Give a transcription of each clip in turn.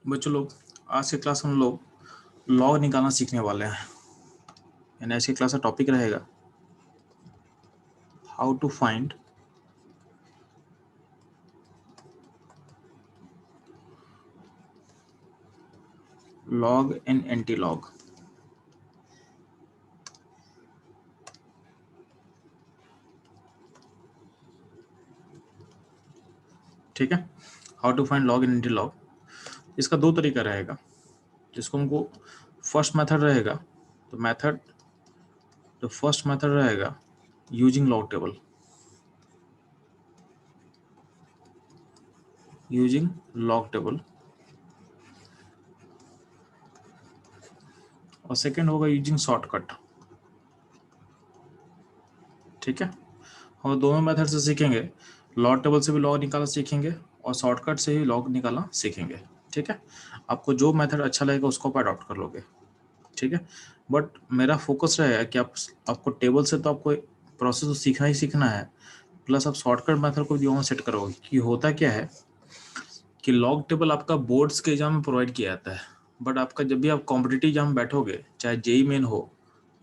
बच्चों लोग, आज के क्लास हम लोग लॉग निकालना सीखने वाले हैं। यानी आज की क्लास का टॉपिक रहेगा how to find log and antilog. ठीक है, how to find log and antilog. इसका दो तरीका रहेगा। जिसको हमको फर्स्ट मेथड रहेगा, तो मेथड जो फर्स्ट मेथड रहेगा using log table, using log table, और सेकेंड होगा यूजिंग शॉर्टकट। ठीक है, हम दोनों मेथड से सीखेंगे। लॉग टेबल से भी लॉग निकालना सीखेंगे और शॉर्टकट से ही लॉग निकालना सीखेंगे। ठीक है, आपको जो मेथड अच्छा लगेगा उसको आप अडॉप्ट कर लोगे। ठीक है, बट मेरा फोकस रहेगा कि आपको टेबल से तो आपको प्रोसेस तो सीखना ही सीखना है, प्लस आप शॉर्टकट मेथड को भी वहाँ सेट करोगे। कि होता क्या है कि लॉग टेबल आपका बोर्ड्स के एग्जाम में प्रोवाइड किया जाता है, बट आपका जब भी आप कॉम्पिटिटिव एग्जाम में बैठोगे, चाहे जेई मेन हो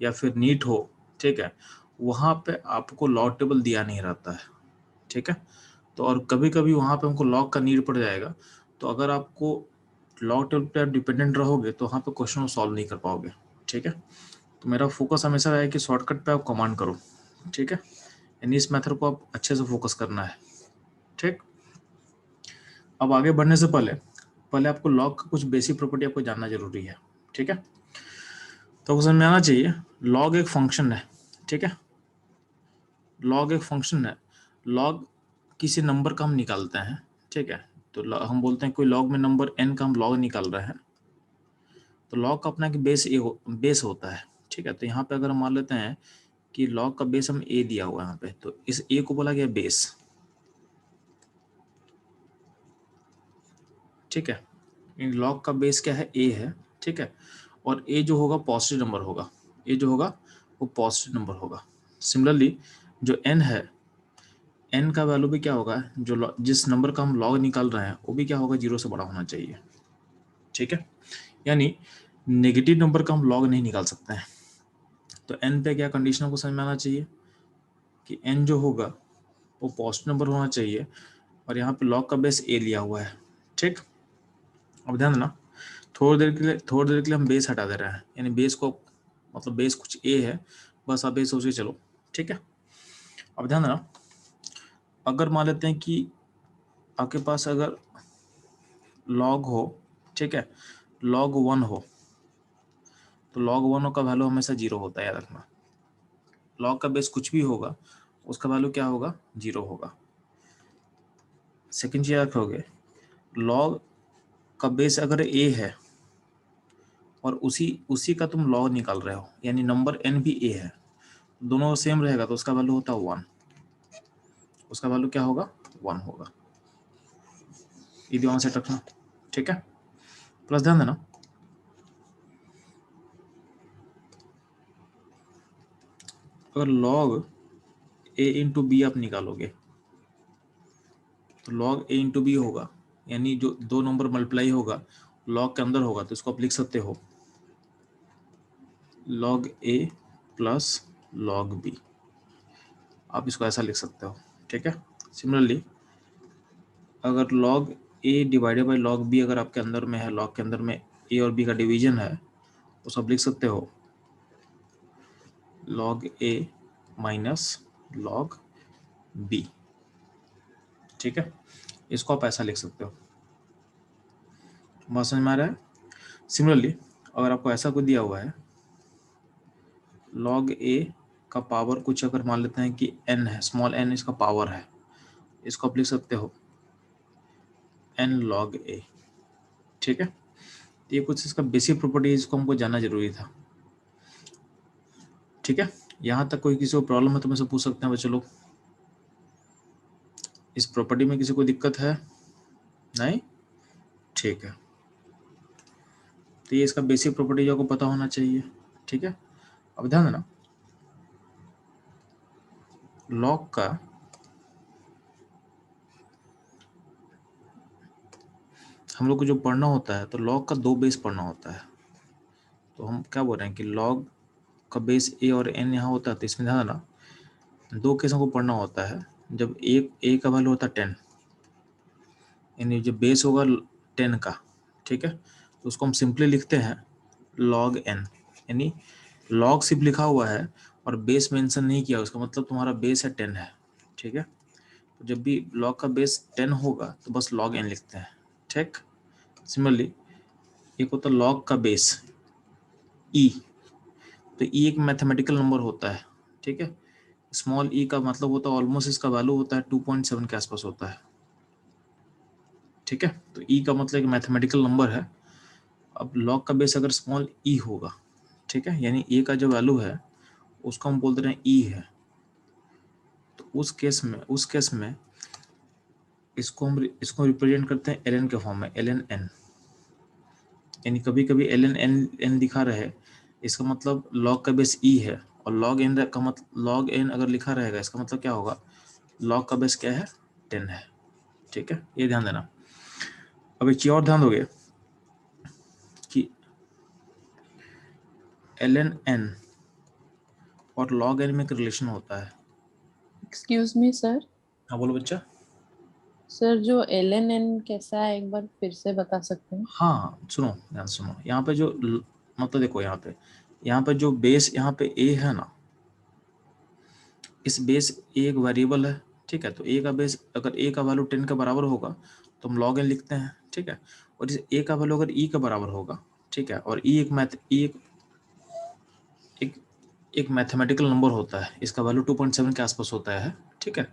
या फिर नीट हो, ठीक है, वहाँ पे आपको लॉग टेबल दिया नहीं रहता है। ठीक है, तो और कभी कभी वहाँ पे हमको लॉग का नीड पड़ जाएगा, तो अगर आपको लॉग टेबल पे आप डिपेंडेंट रहोगे तो वहाँ पे क्वेश्चन को सॉल्व नहीं कर पाओगे। ठीक है, तो मेरा फोकस हमेशा रहे कि शॉर्टकट पे आप कमांड करो। ठीक है, यानी इस मेथड को आप अच्छे से फोकस करना है। ठीक, अब आगे बढ़ने से पहले पहले आपको लॉग का कुछ बेसिक प्रॉपर्टी आपको जानना जरूरी है। ठीक है, तो समझ में आना चाहिए लॉग एक फंक्शन है। ठीक है, लॉग एक फंक्शन है। लॉग किसी नंबर का हम निकालते हैं। ठीक है, तो हम बोलते हैं कोई लॉग में नंबर n का हम लॉग निकाल रहे हैं, तो लॉग का अपना बेस होता है। ठीक है, तो यहाँ पे अगर हम मान लेते हैं कि लॉग का बेस हम a दिया हुआ है यहाँ पे, तो इस a को बोला गया बेस। ठीक है, इन लॉग का बेस क्या है, a है। ठीक है, और a जो होगा पॉजिटिव नंबर होगा, a जो होगा वो पॉजिटिव नंबर होगा। सिमिलरली जो n है, n का वैल्यू भी क्या होगा, जो जिस नंबर का हम लॉग निकाल रहे हैं वो भी क्या होगा, 0 से बड़ा होना चाहिए। ठीक है, यानी नेगेटिव नंबर का हम लॉग नहीं निकाल सकते हैं। तो n पे क्या कंडीशन को समझ में आना चाहिए कि n जो होगा वो पॉजिटिव नंबर होना चाहिए, और यहाँ पे लॉग का बेस a लिया हुआ है। ठीक, अब ध्यान देना, थोड़ी देर के लिए हम बेस हटा दे रहे हैं, यानी बेस को मतलब बेस कुछ a है, बस आप ये सोच के चलो। ठीक है, अब ध्यान देना, अगर मान लेते हैं कि आपके पास अगर लॉग हो, ठीक है, लॉग 1 हो, तो लॉग 1 का वैल्यू हमेशा 0 होता है, याद रखना। लॉग का बेस कुछ भी होगा उसका वैल्यू क्या होगा, 0 होगा। सेकेंड चीज रखोगे, लॉग का बेस अगर a है और उसी उसी का तुम लॉग निकाल रहे हो, यानी नंबर n भी a है, दोनों सेम रहेगा, तो उसका वैल्यू होता है 1। उसका वैल्यू क्या होगा, 1 होगा। ये ध्यान से रखना। ठीक है, प्लस ध्यान देना, अगर लॉग a इंटू बी आप निकालोगे, तो लॉग a इंटू बी होगा, यानी जो दो नंबर मल्टीप्लाई होगा लॉग के अंदर होगा, तो इसको आप लिख सकते हो log a plus log b। आप इसको ऐसा लिख सकते हो। ठीक है, सिमिलरली अगर log a divided by log b अगर आपके अंदर में है, लॉग के अंदर में a और b का डिवीजन है, तो आप लिख सकते हो log a minus log b। ठीक है, इसको आप ऐसा लिख सकते हो। बात समझ में आ रहा है। सिमिलरली अगर आपको ऐसा कुछ दिया हुआ है, लॉग a का पावर कुछ अगर मान लेते हैं कि n है, स्मॉल n इसका पावर है, इसको आप लिख सकते हो n log a। ठीक है, ये कुछ इसका बेसिक प्रॉपर्टी है, इसको हमको जानना जरूरी था। ठीक है, यहाँ तक कोई किसी को प्रॉब्लम है तो मुझसे पूछ सकते हैं बच्चे लोग। इस प्रॉपर्टी में किसी को दिक्कत है? नहीं, ठीक है, तो ये इसका बेसिक प्रॉपर्टी जो आपको पता होना चाहिए। ठीक है, अब ध्यान देना, लॉग का हम लोग को जो पढ़ना होता है तो लॉग का 2 बेस पढ़ना होता है। तो हम क्या बोल रहे हैं कि लॉग का बेस ए और एन यहाँ होता है, तो इसमें ध्यान देना 2 केसों को पढ़ना होता है। जब ए का वैल्यू होता है 10, यानी जो बेस होगा 10 का, ठीक है, तो उसको हम सिंपली लिखते हैं लॉग एन, यानी लॉग सिर्फ लिखा हुआ है और बेस मेंशन नहीं किया, उसका मतलब तुम्हारा बेस है 10 है, ठीक है। तो जब भी लॉग का बेस 10 होगा तो बस लॉग एन लिखते हैं, ठीक। सिमिलरली एक होता है लॉग का बेस ई, तो ई एक मैथमेटिकल नंबर होता है, ठीक है। स्मॉल ई का मतलब होता है ऑलमोस्ट इसका वैल्यू होता है 2.7 के आसपास होता है, ठीक है। तो ई का मतलब एक मैथमेटिकल नंबर है। अब लॉग का बेस अगर स्मॉल ई होगा, ठीक है, यानी ए का जो वैल्यू है उसको हम बोलते हैं ई है, तो उस केस में इसको रिप्रेजेंट करते हैं एल एन के फॉर्म में, एल एन एन, यानी कभी कभी एल एन एन एन दिखा रहे, इसका मतलब लॉग का बेस ई है, और लॉग एन का मतलब लॉग एन अगर लिखा रहेगा इसका मतलब क्या होगा, लॉग का बेस क्या है 10 है, ठीक है, ये ध्यान देना। अब एक चीज और ध्यान दोगे कि एल एन एन और लॉग एन में एक रिलेशन होता है। Excuse me sir. हाँ बोलो बच्चा। सर जो एल एन एन कैसा है, एक बार फिर से बता सकते हैं? हाँ सुनो, ध्यान से सुनो, यहाँ पे जो मतलब देखो यहाँ पे जो बेस यहाँ पे ए है ना, इस बेस ए एक वेरिएबल है, ठीक है। तो ए का बेस अगर ए का वैल्यू 10 के बराबर होगा तो हम लॉग एन लिखते हैं, ठीक है। और इस ए का वैल्यू अगर ई के बराबर होगा, ठीक है, और ई एक एक मैथमेटिकल नंबर होता है, इसका वैल्यू 2.7 के आसपास होता है, ठीक है।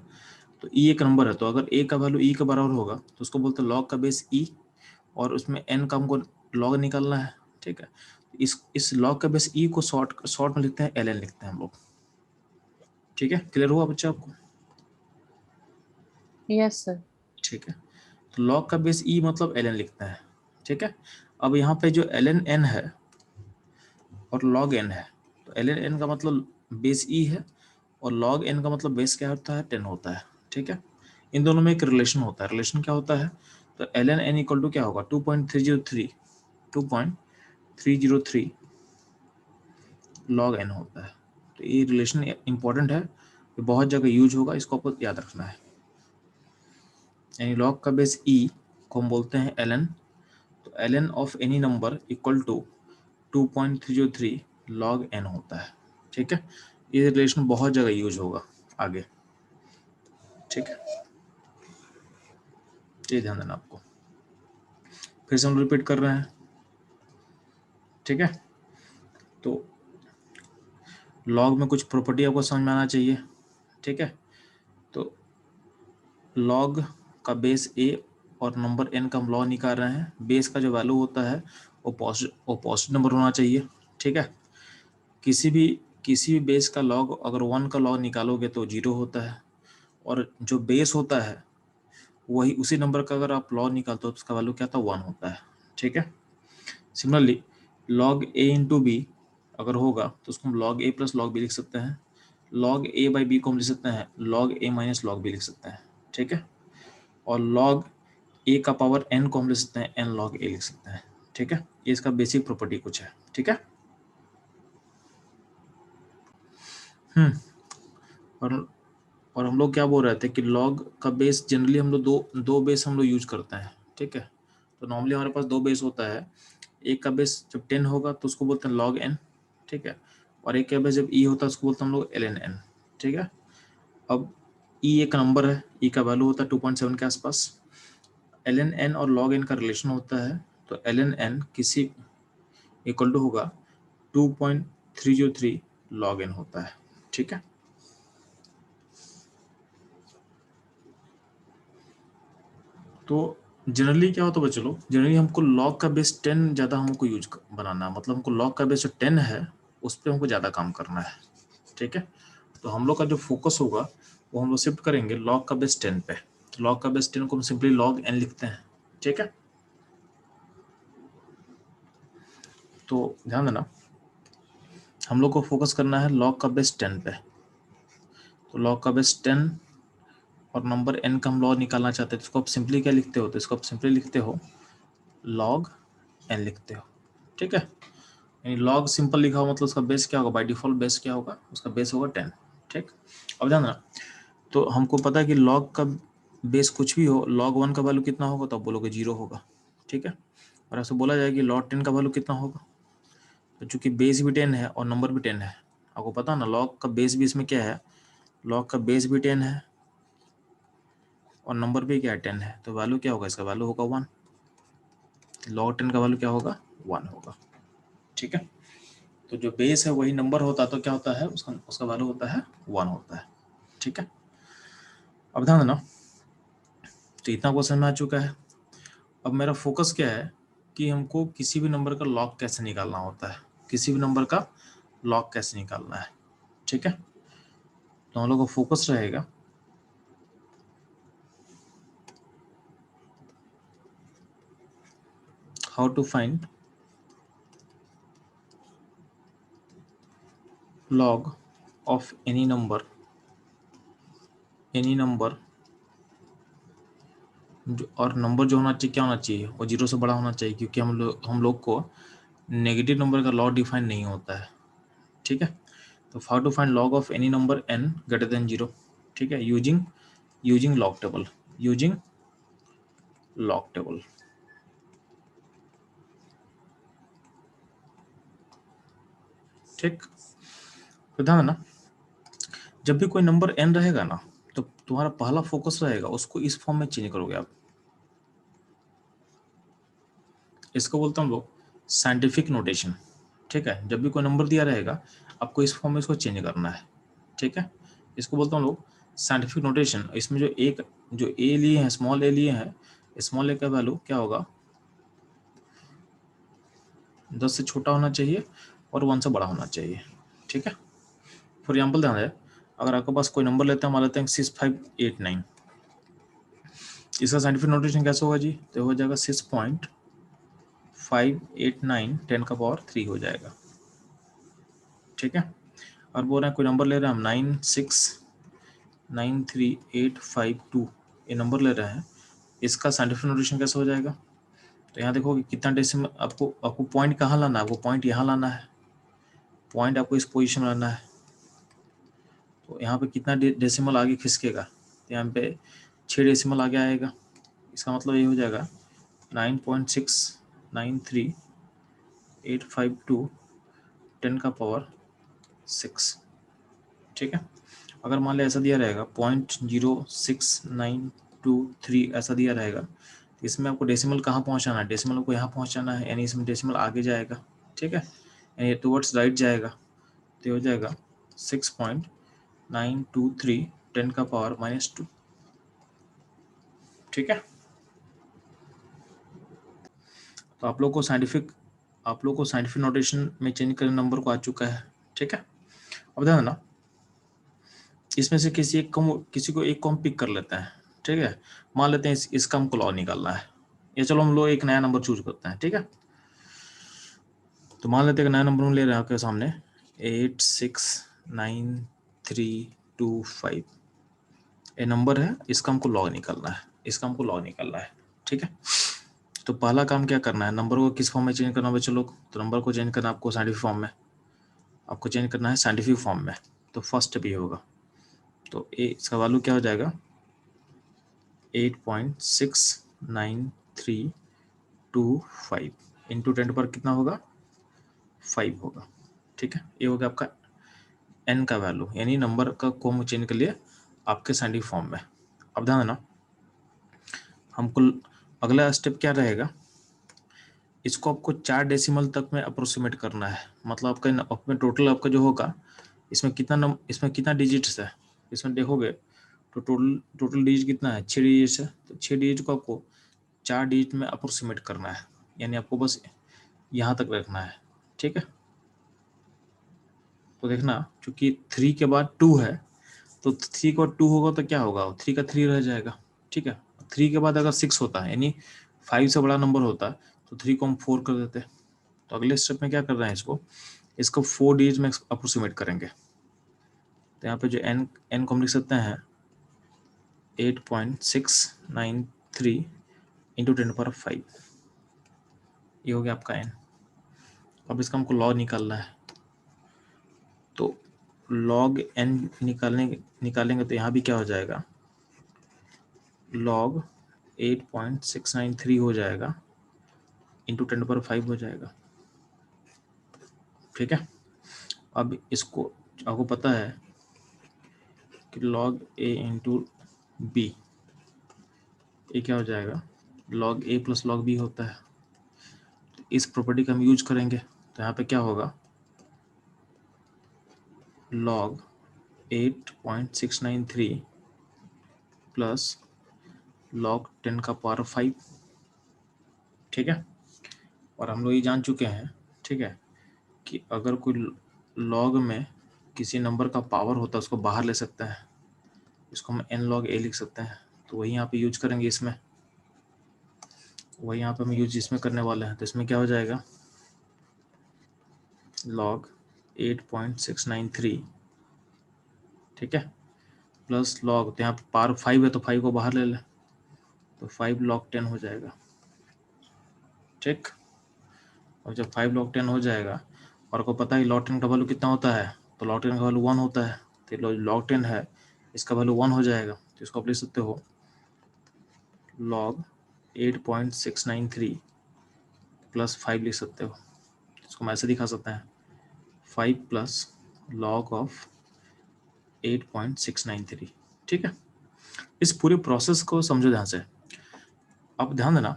तो ई एक नंबर है, तो अगर ए का वैल्यू ई के बराबर होगा तो उसको बोलते हैं लॉग का बेस ई, और उसमें एन का हमको लॉग निकालना है, ठीक है। इस लॉग का बेस ई को शॉर्ट में लिखते हैं एल एन लिखते हैं हम लोग, ठीक है। क्लियर हुआ बच्चा आपको? Yes sir. ठीक है, तो लॉग का बेस ई मतलब एल एन लिखते हैं, ठीक है। अब यहाँ पे जो एल एन एन है और लॉग एन है, तो एल एन एन का मतलब बेस ई है, और लॉग एन का मतलब बेस क्या होता है 10 होता है, ठीक है। इन दोनों में एक रिलेशन होता है, रिलेशन क्या होता है, तो L N N equal to क्या होगा 2.303 लॉग एन होता है। तो ये रिलेशन इंपॉर्टेंट है, ये बहुत जगह यूज होगा, इसको आपको याद रखना है। यानी लॉग का बेस ई को हम बोलते हैं एल एन, तो L N of any number equal to 2.303 log N होता है, ठीक है। ये रिलेशन बहुत जगह यूज होगा आगे, ठीक है, ये ध्यान देना आपको। फिर से हम रिपीट कर रहे हैं, ठीक है। तो लॉग में कुछ प्रॉपर्टी आपको समझ में आना चाहिए, ठीक है। तो लॉग का बेस ए और नंबर एन का हम लॉग निकाल रहे हैं, बेस का जो वैल्यू होता है वो पॉजिटिव नंबर होना चाहिए, ठीक है। किसी भी बेस का लॉग अगर 1 का लॉग निकालोगे तो 0 होता है, और जो बेस होता है वही उसी नंबर का अगर आप लॉग निकालते हो तो उसका वैल्यू क्या था 1 होता है, ठीक है। सिमिलरली लॉग ए इंटू बी अगर होगा तो उसको हम लॉग ए प्लस लॉग बी लिख सकते हैं, लॉग ए बाई बी को हम लिख सकते हैं लॉग ए माइनस लॉग बी लिख सकते हैं, ठीक है। और लॉग ए का पावर एन को हम लिख सकते हैं एन लॉग ए लिख सकते हैं, ठीक है। ये इसका बेसिक प्रॉपर्टी कुछ है, ठीक है। और और हम लोग क्या बोल रहे थे कि लॉग का बेस जनरली हम लोग दो बेस हम लोग यूज करते हैं, ठीक है। तो नॉर्मली हमारे पास 2 बेस होता है, एक का बेस जब 10 होगा तो उसको बोलते हैं लॉग एन, ठीक है। और एक का बेस जब ई होता है उसको बोलते हैं हम लोग एल एन एन, ठीक है। अब ई एक नंबर है, ई का वैल्यू होता है 2.7 के आसपास, एल एन एन और लॉग एन का रिलेशन होता है, तो एल एन एन किसी इक्वल टू होगा 2.303 लॉग एन होता है, ठीक है। तो जनरली क्या होता है बच्चों लोग, जनरली हमको लॉग का बेस 10 ज़्यादा हमको यूज बनाना है, मतलब हमको लॉग का बेस जो 10 है उस पर हमको ज़्यादा काम करना है, ठीक है। तो हम लोग का जो फोकस होगा वो हम लोग शिफ्ट करेंगे लॉग का बेस 10 पे। तो लॉग का बेस 10 को हम सिंपली लॉग एन लिखते हैं, ठीक है। तो ध्यान देना हम लोग को फोकस करना है लॉग का बेस 10 पे। तो लॉग का बेस 10 और नंबर एन का हम लॉग निकालना चाहते हैं, तो इसको आप सिंपली क्या लिखते हो, तो इसको आप सिंपली लिखते हो लॉग n लिखते हो, ठीक है। यानी लॉग सिंपल लिखा हो मतलब उसका बेस क्या होगा, बाय डिफॉल्ट बेस क्या होगा, उसका बेस होगा 10, ठीक। अब ध्यान देना, तो हमको पता है कि लॉग का बेस कुछ भी हो, log 1 का वैल्यू कितना होगा, तो आप बोलोगे 0 होगा, ठीक है। और ऐसे बोला जाए कि log 10 का वैल्यू कितना होगा, तो चूंकि बेस भी 10 है और नंबर भी 10 है, आपको पता ना log का बेस भी इसमें क्या है, log का बेस भी 10 है और नंबर भी क्या है 10 है, तो वैल्यू क्या होगा, इसका वैल्यू होगा 1। log 10 का वैल्यू क्या होगा, 1 होगा, ठीक है। तो जो बेस है वही नंबर होता है, तो क्या होता है उसका उसका वैल्यू होता है 1 होता है, ठीक है। अब ध्यान देना, तो इतना क्वेश्चन में आ चुका है। अब मेरा फोकस क्या है कि हमको किसी भी नंबर का लॉग कैसे निकालना होता है, किसी भी नंबर का लॉग कैसे निकालना है, ठीक है। तो हम लोग का फोकस रहेगा how to find log of any number और नंबर जो होना चाहिए क्या होना चाहिए, वो 0 से बड़ा होना चाहिए, क्योंकि हम लोग को नेगेटिव नंबर का लॉग डिफाइन नहीं होता है, ठीक है। तो how to find log of any number n greater than 0, ठीक है, using log table, using log table, ठीक। तो ध्यान देना, जब भी कोई नंबर n रहेगा ना, तो तुम्हारा पहला फोकस रहेगा उसको इस फॉर्म में चेंज करोगे आप, इसको बोलते हैं हम लोग साइंटिफिक नोटेशन, ठीक है। जब भी कोई नंबर दिया रहेगा आपको इस फॉर्म में इसको चेंज करना है, ठीक है। इसको बोलते हैं हम लोग साइंटिफिक नोटेशन। इसमें जो ए लिए हैं, स्मॉल ए लिए हैं, स्मॉल ए का वैल्यू क्या होगा, 10 से छोटा होना चाहिए और 1 से बड़ा होना चाहिए, ठीक है। फॉर एग्जाम्पल ध्यान है, अगर आपके पास कोई नंबर लेते हैं, मान लेते हैं 6589, इसका साइंटिफिक नोटेशन कैसे होगा जी, तो हो जाएगा 6.589 10⁻³ हो जाएगा, ठीक है। और बोल रहे हैं कोई नंबर ले रहे हैं हम 9693852, ये नंबर ले रहे हैं, इसका साइंटिफिक नोटेशन कैसे हो जाएगा, तो यहाँ देखो कि कितना डेसिमल, आपको पॉइंट कहाँ लाना है, आपको पॉइंट यहाँ लाना है, पॉइंट आपको इस पोजीशन में लाना है, तो यहाँ पे कितना डेसिमल आगे खिसकेगा, तो यहाँ पे 6 डेसिमल आगे आएगा, इसका मतलब ये हो जाएगा 9.693852 10⁻⁶, ठीक है। अगर मान लिया ऐसा दिया रहेगा 0.06923 ऐसा दिया रहेगा, तो इसमें आपको डेसिमल कहाँ पहुँचाना है, डेसिमल को यहाँ पहुँचाना है, यानी इसमें डेसिमल आगे जाएगा, ठीक है, यानी टुवर्ड्स राइट जाएगा, तो हो जाएगा 6.923 10⁻⁻², ठीक है। तो आप लोग को साइंटिफिक नोटेशन में चेंज करने नंबर को आ चुका है, ठीक है। अब ध्यान देना, इसमें से किसी को एक को हम पिक कर लेते हैं, ठीक है। मान लेते हैं इसका हमको लॉग निकालना है, या चलो हम लोग एक नया नंबर चूज करते हैं, ठीक है। तो मान लेते हैं कि नया नंबर हम ले रहे हैं आपके सामने 869325, ये नंबर है, इसका हमको लॉग निकालना है, ठीक है। तो पहला काम क्या करना है, नंबर को किस फॉर्म में चेंज करना है बच्चों लोग, तो नंबर को चेंज करना है आपको साइंटिफिक फॉर्म में, तो फर्स्ट स्टेप ये होगा, तो इसका वैल्यू क्या हो जाएगा 8.69325 इंटू 10 पर कितना होगा 5 होगा, ठीक है। ये हो गया आपका n का वैल्यू, यानी नंबर का को हम चेंज कर लिए आपके साइंटिफिक फॉर्म में। अब ध्यान देना, हमको अगला स्टेप क्या रहेगा, इसको आपको 4 डेसिमल तक में अप्रोक्सीमेट करना है, मतलब आपका टोटल आपका जो होगा, इसमें कितना डिजिट्स है, इसमें देखोगे तो टोटल डिजिट कितना है, 6 डिजिट्स है, तो 6 डिजिट को आपको 4 डिजिट में अप्रोक्सीमेट करना है, यानी आपको बस यहाँ तक रखना है, ठीक है। तो देखना, क्योंकि 3 के बाद 2 है, तो 3 के बाद 2 होगा तो क्या होगा, 3 का 3 रह जाएगा, ठीक है। 3 के बाद अगर 6 होता है, यानी 5 से बड़ा नंबर होता, तो 3 को हम 4 कर देते। तो अगले स्टेप में क्या कर रहे हैं, इसको 4 डिजिट में अप्रोक्सीमेट करेंगे, तो यहाँ पे जो n को हम लिख सकते हैं 8.693 इंटू 10⁻⁵, ये हो गया आपका n। अब इसका हमको लॉग निकालना है, तो log n निकालेंगे तो यहाँ भी क्या हो जाएगा, log 8.693 हो जाएगा इंटू 10⁵ हो जाएगा। ठीक है, अब इसको आपको पता है कि log a इंटू बी, ये क्या हो जाएगा, log a plus log b होता है। तो इस प्रॉपर्टी का हम यूज करेंगे, तो यहाँ पे क्या होगा, log 8.693 प्लस log 10⁵। ठीक है, और हम लोग ये जान चुके हैं, ठीक है, कि अगर कोई log में किसी नंबर का पावर होता है उसको बाहर ले सकते हैं, इसको हम n log a लिख सकते हैं। तो वही यहाँ पे यूज करेंगे, इसमें वही यहाँ पे हम यूज इसमें करने वाले हैं। तो इसमें क्या हो जाएगा, log 8.693, ठीक है, प्लस log, तो यहाँ पे पावर 5 है तो 5 को बाहर ले लें, तो 5 log 10 हो जाएगा। ठीक, और जब 5 log 10 हो जाएगा, और को पता है log 10 का वैल्यू कितना होता है, तो log 10 का वैल्यू 1 होता है, तो log 10 है, इसका वैल्यू 1 हो जाएगा। तो इसको आप लिख सकते हो log 8.693 प्लस 5 लिख सकते हो। इसको हम ऐसे दिखा सकते हैं, 5 प्लस log ऑफ 8.693। ठीक है, इस पूरे प्रोसेस को समझो ध्यान से। अब ध्यान देना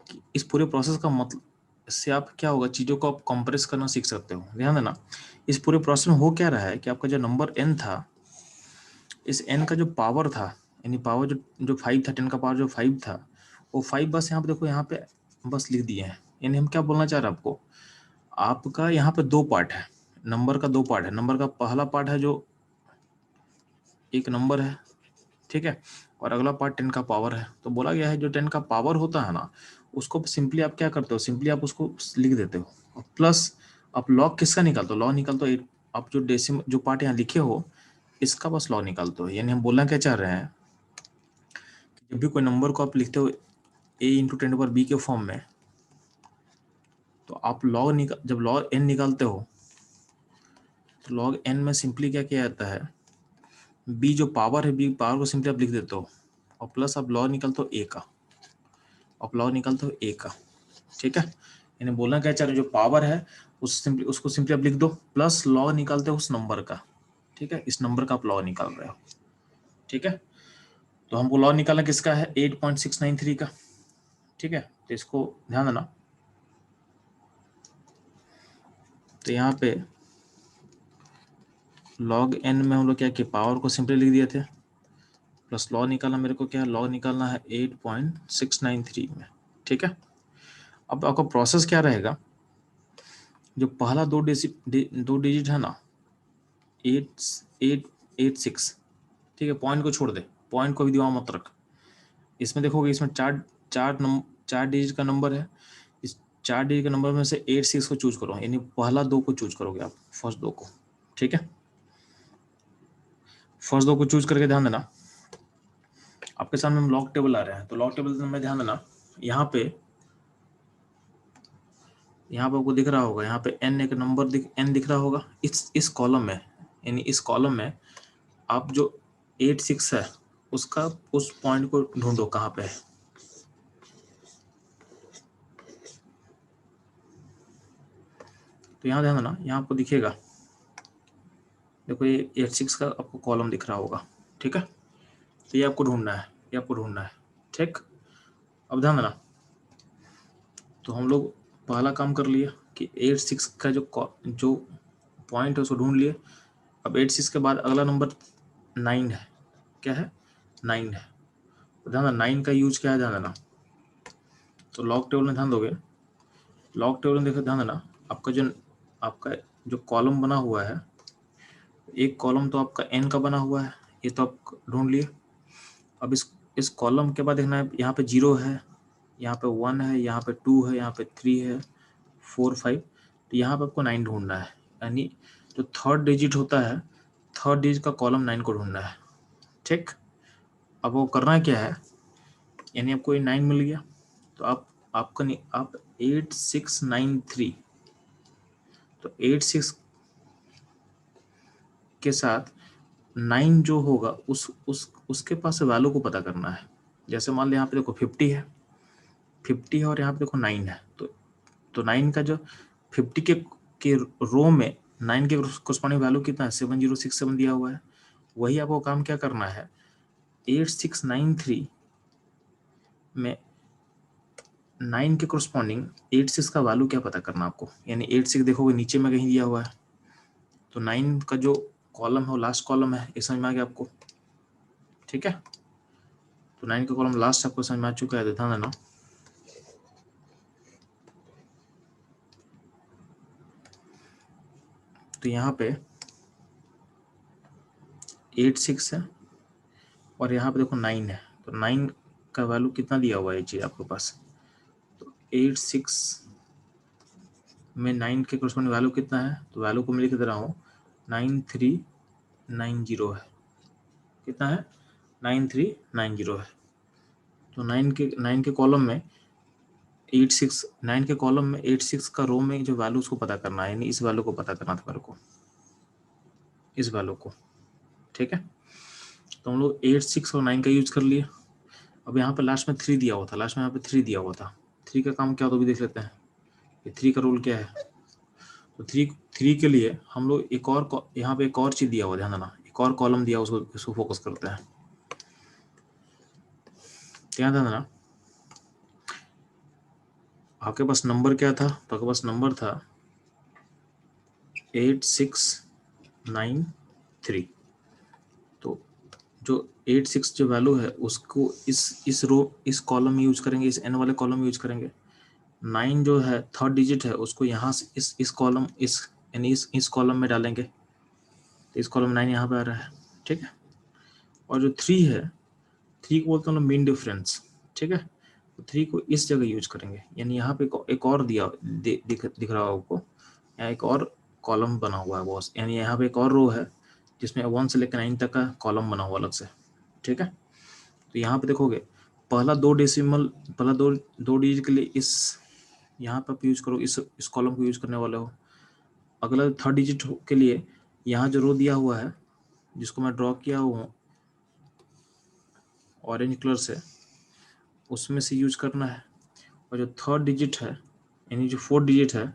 कि इस पूरे प्रोसेस का मतलब, इससे आप क्या होगा, चीज़ों को आप कंप्रेस करना सीख सकते हो। ध्यान देना, इस पूरे प्रोसेस में हो क्या रहा है कि आपका जो नंबर n था, इस n का जो पावर था, यानी पावर जो 5 था, 10 का पावर जो 5 था, वो 5 बस यहाँ पे देखो, यहाँ पे बस लिख दिए हैं। यानी हम क्या बोलना चाह रहे हैं आपको, आपका यहाँ पे दो पार्ट है, नंबर का दो पार्ट है। नंबर का पहला पार्ट है जो एक नंबर है, ठीक है, और अगला पार्ट 10 का पावर है। तो बोला गया है जो 10 का पावर होता है ना, उसको सिंपली आप क्या करते हो, सिंपली आप उसको लिख देते हो, और प्लस आप लॉग किसका निकालते हो, लॉग निकालते हो आप जो डेसिमल जो पार्ट यहाँ लिखे हो इसका बस लॉग निकालते हो। यानी हम बोलना क्या चाह रहे हैं, जब भी कोई नंबर को आप लिखते हो a इंटू 10⁻b के फॉर्म में, तो आप जब लॉग n निकालते हो, तो लॉग n में सिंपली क्या किया जाता है, b जो पावर है, b पावर को सिंपली आप लिख देते हो, और प्लस आप लॉग निकालते हो a का, आप लॉग निकालते हो a का। ठीक है, यानी बोलना क्या चाह रहे हो, जो पावर है उसको सिंपली आप लिख दो, प्लस लॉग निकालते हो उस नंबर का। ठीक है, इस नंबर का आप लॉग निकाल रहे हो। ठीक है, तो हमको लॉग निकालना किसका है, 8.693 का। ठीक है, तो इसको ध्यान देना, तो यहाँ पे log n में हम लोग क्या किया, पावर को सिंपली लिख दिए थे, प्लस लॉग निकालना, मेरे को क्या है, लॉग निकालना है 8.693 में। ठीक है, अब आपका प्रोसेस क्या रहेगा, जो पहला दो डिजिट है ना, 8886, ठीक है, पॉइंट को छोड़ दे, पॉइंट को भी दिमाग मत रख। इसमें देखोगे, इसमें चार डिजिट का नंबर है, इस 4 डिजिट के नंबर में से 86 को चूज करो, यानी पहला दो को चूज करोगे आप, फर्स्ट दो को। ठीक है, फर्स्ट दो को चूज करके ध्यान देना, आपके सामने हम लॉग टेबल आ रहे हैं, तो लॉग टेबल में ध्यान देना, यहाँ पे आपको दिख रहा होगा, यहाँ पे n एक नंबर n दिख रहा होगा इस कॉलम में, यानी इस कॉलम में आप जो 86 है उसका उस पॉइंट को ढूंढो कहाँ पे है। तो यहाँ ध्यान देना, यहाँ आपको दिखेगा, देखो ये 86 का आपको कॉलम दिख रहा होगा। ठीक है, तो ये आपको ढूंढना है, ये आपको ढूंढना है। ठीक, अब ध्यान देना, तो हम लोग पहला काम कर लिया कि 86 का जो पॉइंट है उसको ढूंढ लिए। अब 86 के बाद अगला नंबर 9 है, क्या है, 9 है। तो ध्यान देना 9 का यूज क्या है, ध्यान देना, तो लॉग टेबल में ध्यान दोगे, लॉग टेबल में देखो, ध्यान देना, आपका जो कॉलम बना हुआ है, एक कॉलम तो आपका n का बना हुआ है, ये तो आप ढूंढ लिए। अब इस कॉलम के बाद देखना है, यहाँ पे 0 है, यहाँ पे 1 है, यहाँ पे 2 है, यहाँ पे 3 है, 4 5, तो यहाँ पे आपको 9 ढूंढना है। यानी जो थर्ड डिजिट होता है, थर्ड डिजिट का कॉलम 9 को ढूंढना है। ठीक, अब वो करना क्या है, यानी आपको ये 9 मिल गया, तो आप आपका नहीं, आप 8693, तो 86 के साथ 9 जो होगा उसके पास वैल्यू को पता करना है। जैसे मान लो यहाँ पे देखो 50 है, 50 है और यहाँ पे देखो 9 है, तो 9 का जो 50 के रो में 9 के कोरस्पॉन्डिंग वैल्यू कितना है, 7067 दिया हुआ है। वही आपको काम क्या करना है, 8693 में 9 के कोरस्पॉन्डिंग 86 का वैल्यू क्या पता करना आपको, यानी 86 देखोगे नीचे में कहीं दिया हुआ है, तो 9 का जो कॉलम है वो लास्ट कॉलम है, ये समझ में आ गया आपको, ठीक है। तो 9 का कॉलम लास्ट आपको समझ में आ चुका है, ध्यान देना। तो यहाँ पे 86 है और यहाँ पे देखो 9 है, तो 9 का वैल्यू कितना दिया हुआ है ये चीज आपके पास, तो 86 में 9 के कोरस्पॉन्डिंग वैल्यू कितना है, तो वैल्यू को मैं लिख दे रहा हूँ 9390 है, कितना है 9390 है। तो 9 के कॉलम में 86, 9 के कॉलम में 86 का रो में जो वैल्यू उसको पता करना है, यानी इस वैल्यू को पता करना था मेरे को, इस वैल्यू को, ठीक है। तो हम लोग 86 और 9 का यूज कर लिए। अब यहाँ पे लास्ट में 3 दिया हुआ था, लास्ट में यहाँ पे 3 दिया हुआ था, 3 का काम क्या होता है भी देख लेते हैं, ये 3 का रोल क्या है। तो 3 के लिए हम लोग एक और यहाँ पे एक और चीज दिया हुआ, ध्यान देना, एक और कॉलम दिया, उसको फोकस करते हैं, ध्यान देना। आपके पास नंबर क्या था, तो आपके पास नंबर था 8693। तो जो 86 जो वैल्यू है उसको इस रो, इस कॉलम में यूज करेंगे, इस n वाले कॉलम में यूज करेंगे। 9 जो है थर्ड डिजिट है, उसको यहाँ से इस कॉलम, यानी इस कॉलम में डालेंगे, तो इस कॉलम 9 यहाँ पे आ रहा है, ठीक है। और जो 3 है, 3 को बोलते हैं मीन डिफरेंस, ठीक है। तो 3 को इस जगह यूज करेंगे, यानी यहाँ पे एक और दिख रहा है आपको, यहाँ एक और कॉलम बना हुआ है बॉस, यानी यहाँ पे एक और रो है जिसमें 1 से लेकर 9 तक का कॉलम बना हुआ अलग से, ठीक है। तो यहाँ पे देखोगे पहला दो डिजिट के लिए इस यहाँ पे आप यूज करो, इस कॉलम को यूज करने वाले हो। अगला थर्ड डिजिट के लिए यहाँ जो रो दिया हुआ है, जिसको मैं ड्रॉ किया हूँ ऑरेंज कलर से, उसमें से यूज करना है। और जो थर्ड डिजिट है, यानी जो फोर्थ डिजिट है,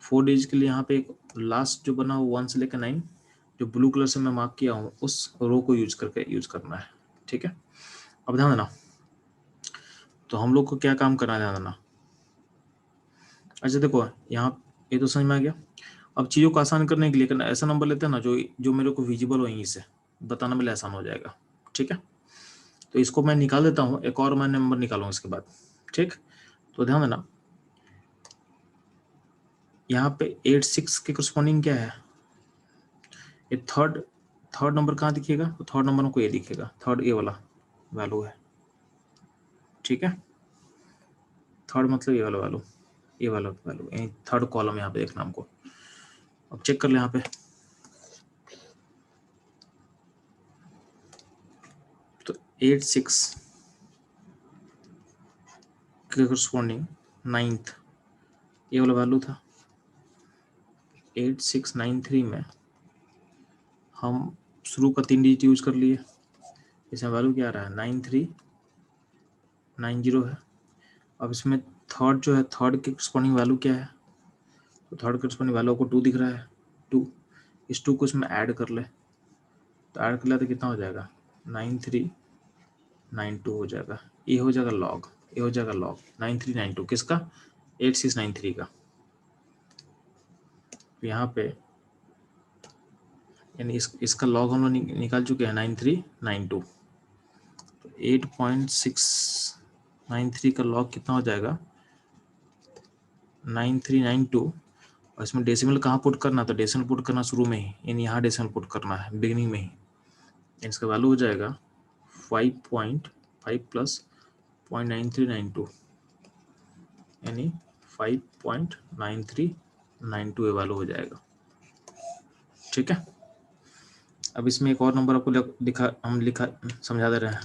फोर्थ डिजिट के लिए यहाँ पे एक लास्ट जो बना हुआ 1 से लेकर 9, जो ब्लू कलर से मैं मार्क किया हूँ, उस रो को यूज करना है, ठीक है। अब ध्यान देना, तो हम लोग को क्या काम करना है, ध्यान देना। अच्छा देखो यहाँ ये तो समझ में आ गया। अब चीज़ों को आसान करने के लिए ऐसा नंबर लेते हैं ना जो मेरे को विजिबल हो, यहीं से बताना मेरे आसान हो जाएगा, ठीक है। तो इसको मैं निकाल देता हूँ, एक और मैं नंबर निकालूंगा इसके बाद, ठीक। तो ध्यान देना, यहाँ पे 86 के करस्पॉन्डिंग क्या है, ये थर्ड नंबर कहाँ दिखेगा, तो थर्ड नंबर को ये दिखेगा, थर्ड ए वाला वैल्यू है, ठीक है। थर्ड मतलब ये वाला वैल्यू, ये वाला वैल्यू, यानी थर्ड कॉलम यहाँ पे देखना हमको। अब चेक कर ले यहाँ पे, तो 86 के करस्पॉन्डिंग 9th ये वाला वैल्यू था। 8693 में हम शुरू का 3 डिजिट यूज कर लिए, इसमें वैल्यू क्या आ रहा है, 9390 है। अब इसमें थर्ड जो है, थर्ड के करस्पॉन्डिंग वैल्यू क्या है, तो थर्ड के करस्पॉन्डिंग वैल्यू को 2 दिख रहा है, 2, इस 2 को इसमें ऐड कर ले, तो ऐड कर ले तो कितना हो जाएगा, 9392 हो जाएगा। ये हो जाएगा लॉग, 9392 किसका, 8693 का। तो यहाँ पे यानी इसका लॉग हम लोग निकाल चुके हैं 9392। तो 8.693 का लॉग कितना हो जाएगा, 9392। और इसमें डेसिमल कहाँ पुट करना, तो डेसिमल पुट करना शुरू में ही, यानी यहाँ डेसिमल पुट करना है बिगिनिंग में ही, यानी इसका वैल्यू हो जाएगा 5.5 प्लस 0.9392, यानी 5.9392 वैल्यू हो जाएगा, ठीक है। अब इसमें एक और नंबर आपको समझा दे रहे हैं।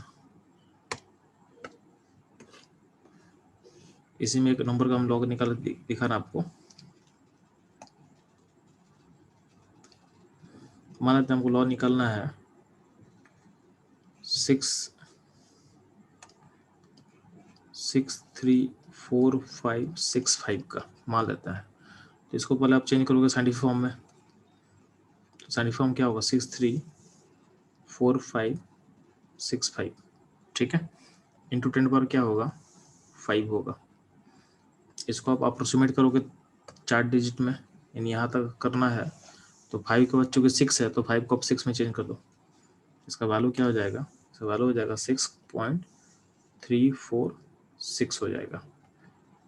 इसी में एक नंबर का हम लॉग निकाल दिखा रहा आपको। मान लेते हैं हमको लॉग निकालना है 6346565 का मान लेता है। तो इसको पहले आप चेंज करोगे साइंटिफिक फॉर्म में, तो साइंटिफिक फॉर्म क्या होगा 6346565, ठीक है, इंटू 10 पर क्या होगा 5 होगा। इसको आप अप्रोक्सीमेट करोगे 4 डिजिट में, यानी यहाँ तक करना है। तो 5 के बाद चूँकि 6 है तो 5 को आप 6 में चेंज कर दो, इसका वैल्यू क्या हो जाएगा, इसका वैल्यू हो जाएगा 6.346 हो जाएगा,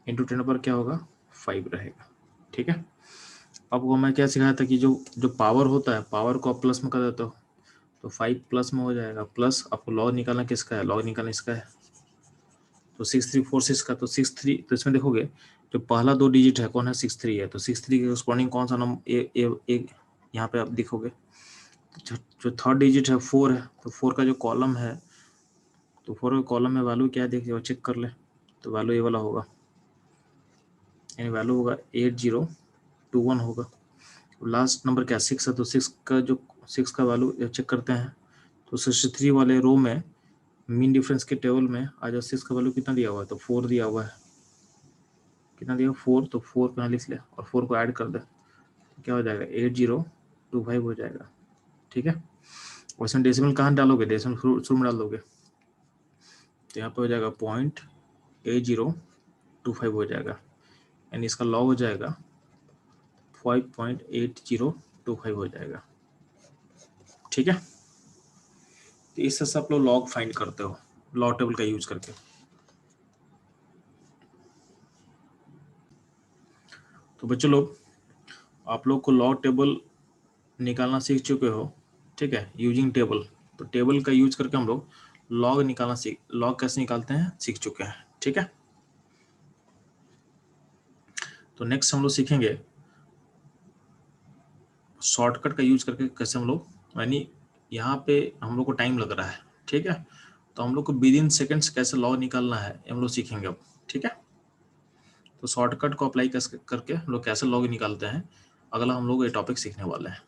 इंटू 10 पर क्या होगा 5 रहेगा, ठीक है। आपको मैं क्या सिखाया था कि जो पावर होता है, पावर को आप प्लस में कर देते हो तो 5 प्लस में हो जाएगा, प्लस आपको लॉग निकालना किसका है, लॉग निकालना इसका है, तो 6346 का, तो 63, तो इसमें देखोगे जो पहला 2 डिजिट है कौन है 63 है, तो 63 के कॉरस्पॉन्डिंग कौन सा नंबर एक यहाँ पे आप देखोगे, जो थर्ड डिजिट है 4 है, तो 4 का जो कॉलम है, तो 4 के कॉलम में वैल्यू क्या है देखिए चेक कर ले, तो वैल्यू ये वाला होगा, यानी वैल्यू होगा 8021 होगा। लास्ट नंबर क्या 6 है, तो 6 का वैल्यू चेक करते हैं, तो 63 वाले रो में मीन डिफरेंस के टेबल में आज 6 का वैल्यू कितना दिया हुआ है, तो 4 दिया हुआ है, कितना दिया 4, तो 4 पे लिख ले और 4 को ऐड कर दे, तो क्या हो जाएगा 8025 हो जाएगा, ठीक है। क्वेश्चन डेसिमल कहाँ डालोगे, डेसिमल शुरू में डाल दोगे, तो यहाँ पे हो जाएगा 0.8025 हो जाएगा, यानी इसका लॉग हो जाएगा 5.8025 हो जाएगा, ठीक है। तो इससे सब लोग लॉग फाइंड करते हो लॉग टेबल का यूज करके। तो बच्चों लोग आप लोग को लॉग टेबल निकालना सीख चुके हो, ठीक है, यूजिंग टेबल। तो टेबल का यूज करके हम लोग लॉग निकालना लॉग कैसे निकालते हैं सीख चुके हैं, ठीक है। तो नेक्स्ट हम लोग सीखेंगे शॉर्टकट का यूज करके कैसे हम लोग, यानी यहाँ पे हम लोग को टाइम लग रहा है, ठीक है, तो हम लोग को विद इन सेकेंड्स कैसे लॉग निकालना है हम लोग सीखेंगे अब, ठीक है। तो शॉर्टकट को अप्लाई करके हम लोग कैसे लॉग निकालते हैं, अगला हम लोग ये टॉपिक सीखने वाले हैं।